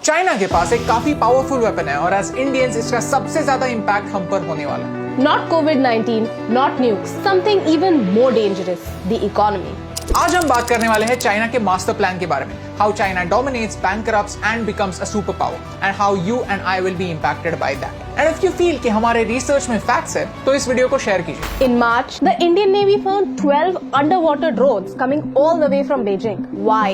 China के पास एक काफी पावरफुल वेपन है और एज इंडियंस इसका सबसे ज्यादा इम्पैक्ट हम पर होने वाला है। Not COVID-19, not nukes, something even more dangerous, the economy. आज हम बात करने वाले हैं चाइना के मास्टर प्लान के बारे में, how China dominates, bankrupts and becomes a superpower, and how you and I will be impacted by that. And if you feel कि हमारे रिसर्च में फैक्ट्स है, तो इस वीडियो को शेयर कीजिए। In March, the Indian Navy found 12 underwater drones coming all the way from Beijing. Why?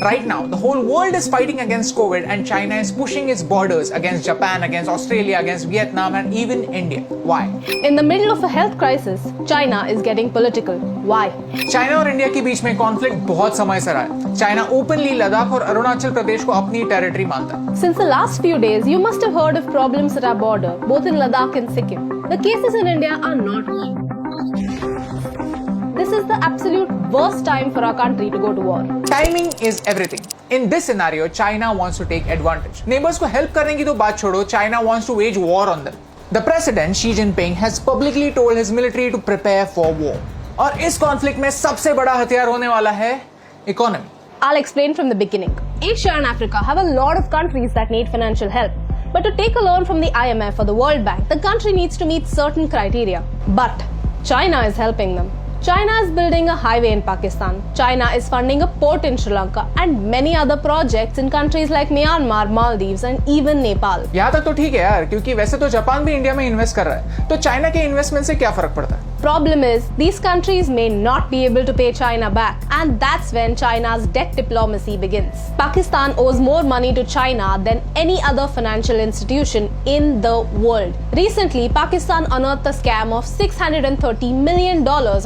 Right now, the whole world is fighting against COVID, and China is pushing its borders against Japan, against Australia, against Vietnam, and even India. Why? In the middle of a health crisis, China is getting political. Why? China और India के बीच में conflict बहुत समय से रहा है। China openly Ladakh और अरुणाचल प्रदेश को अपनी टेरिटरी मानता है। Since the last few days, you must have heard of problems at our border, both in Ladakh and Sikkim. The cases in India are not. This is the absolute worst time for our country to go to war. Timing is everything. In this scenario, China wants to take advantage. Neighbors को help करने की तो बात छोड़ो, China wants to wage war on them. The president Xi Jinping has publicly told his military to prepare for war. और इस conflict में सबसे बड़ा हथियार होने वाला है economy. I'll explain from the beginning. Asia and Africa have a lot of countries that need financial help. But to take a loan from the IMF or the World Bank, the country needs to meet certain criteria. But China is helping them. China is building a highway in Pakistan. China is funding a port in Sri Lanka and many other projects in countries like Myanmar, Maldives and even Nepal. यहाँ तक तो ठीक है यार, क्योंकि वैसे तो Japan भी इंडिया में इन्वेस्ट कर रहा है, तो चाइना के इन्वेस्टमेंट से क्या फर्क पड़ता है? Problem is, these countries may not be able to pay China back, and that's when China's debt diplomacy begins. Pakistan owes more money to China than any other financial institution in the world. Recently, Pakistan unearthed a scam of $630 million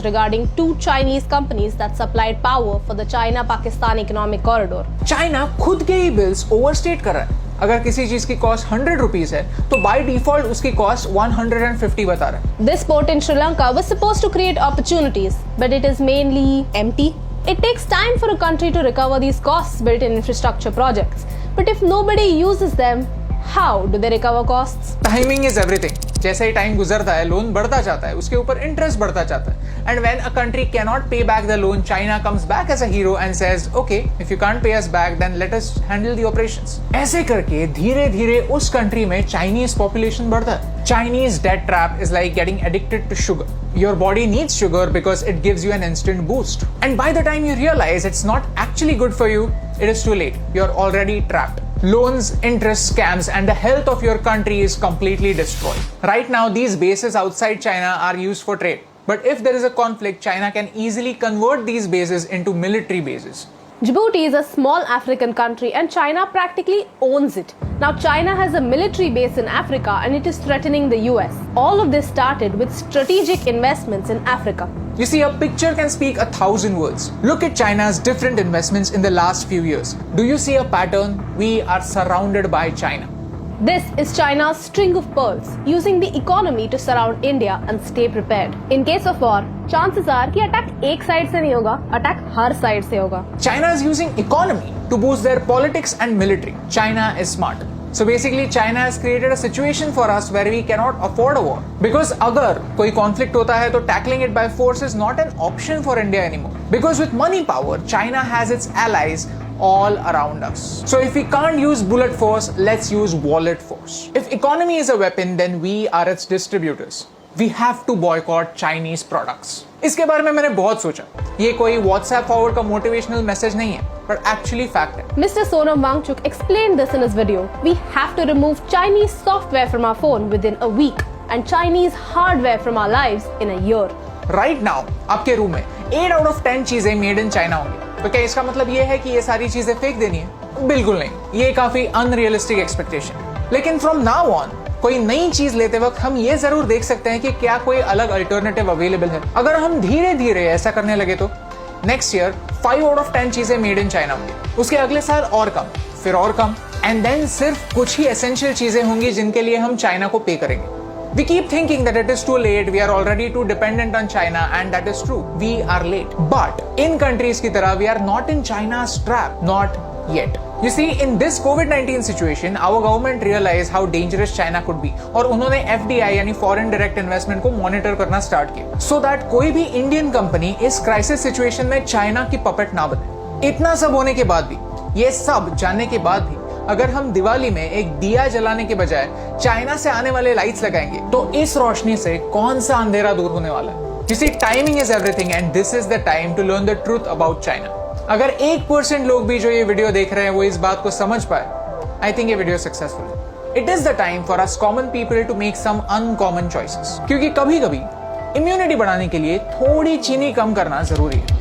regarding two Chinese companies that supplied power for the China-Pakistan economic corridor. China खुद के ही bills overstate कर रहा है। अगर किसी चीज की cost 100 rupees है, तो बाय डिफॉल्ट उसकी कॉस्ट 150 बता रहा है। This port in Sri Lanka was supposed to create opportunities, but it is mainly empty. It takes time for a country to recover these costs built in infrastructure projects. But if nobody uses them, how do they recover costs? Timing is everything. जैसे ही time गुजरता है, loan बढ़ता जाता है, उसके ऊपर interest बढ़ता जाता है। And when a country cannot pay back the loan, China comes back as a hero and says, "Okay, if you can't pay us back, then let us handle the operations." ऐसे करके धीरे-धीरे उस country में Chinese population बढ़ता है। Chinese debt trap is like getting addicted to sugar. Your body needs sugar because it gives you an instant boost. And by the time you realize it's not actually good for you, it is too late. You're already trapped. Loans, interest, scams, and the health of your country is completely destroyed. Right now, these bases outside China are used for trade. But if there is a conflict, China can easily convert these bases into military bases. Djibouti is a small African country and China practically owns it. Now China has a military base in Africa and it is threatening the US. All of this started with strategic investments in Africa. You see, a picture can speak 1,000 words. Look at China's different investments in the last few years. Do you see a pattern? We are surrounded by China. This is China's string of pearls, using the economy to surround India and stay prepared. In case of war, chances are कि attack एक side से नहीं होगा, attack हर side से होगा. China is using economy to boost their politics and military. China is smart. So basically, China has created a situation for us where we cannot afford a war. Because अगर कोई conflict होता है, तो tackling it by force is not an option for India anymore. Because with money power, China has its allies all around us. So if we can't use bullet force, let's use wallet force. If economy is a weapon, then we are its distributors. We have to boycott Chinese products. इसके बारे में मैंने बहुत सोचा। ये कोई WhatsApp forward का motivational message नहीं है, but actually fact है। Mr. Sonam Wangchuk explained this in his video. We have to remove Chinese software from our phone within a week and Chinese hardware from our lives in a year. Right now, आपके room में 8 out of 10 चीजें made in China होंगी। तो क्या इसका मतलब ये है कि ये सारी चीजें फेंक देनी है? बिल्कुल नहीं। ये काफी अनरियलिस्टिक एक्सपेक्टेशन। लेकिन फ्रॉम नाउ ऑन कोई नई चीज लेते वक्त हम ये जरूर देख सकते हैं कि क्या कोई अलग अल्टरनेटिव अवेलेबल है। अगर हम धीरे धीरे ऐसा करने लगे तो नेक्स्ट ईयर 5 out of 10 चीजें मेड इन चाइना होंगी, उसके अगले साल और कम, फिर और कम, एंड देन सिर्फ कुछ ही एसेंशियल चीजें होंगी जिनके लिए हम चाइना को पे करेंगे। We keep thinking that it is too late, we are already too dependent on China, and that is true. We are late. But in countries की तरह, we are not in China's trap. Not yet. You see, in this COVID-19 situation, our government realized how dangerous China could be, और उन्होंने FDI यानी Foreign Direct Investment को monitor करना start किया, so that कोई भी Indian company इस crisis situation में China की puppet ना बने। इतना सब होने के बाद भी, ये सब जानने के बाद भी, अगर हम दिवाली में एक दिया जलाने के बजाय चाइना से आने वाले लाइट्स लगाएंगे तो इस रोशनी से कौन सा अंधेरा दूर होने वाला है? You see, timing is everything and this is the time to learn the truth about China. अगर 1% लोग भी जो ये वीडियो देख रहे हैं वो इस बात को समझ पाए, I think ये वीडियो सक्सेसफुल है। It is the time for us common people to make some uncommon choices. क्योंकि कभी-कभी इम्यूनिटी बढ़ाने के लिए थोड़ी चीनी कम करना जरूरी है।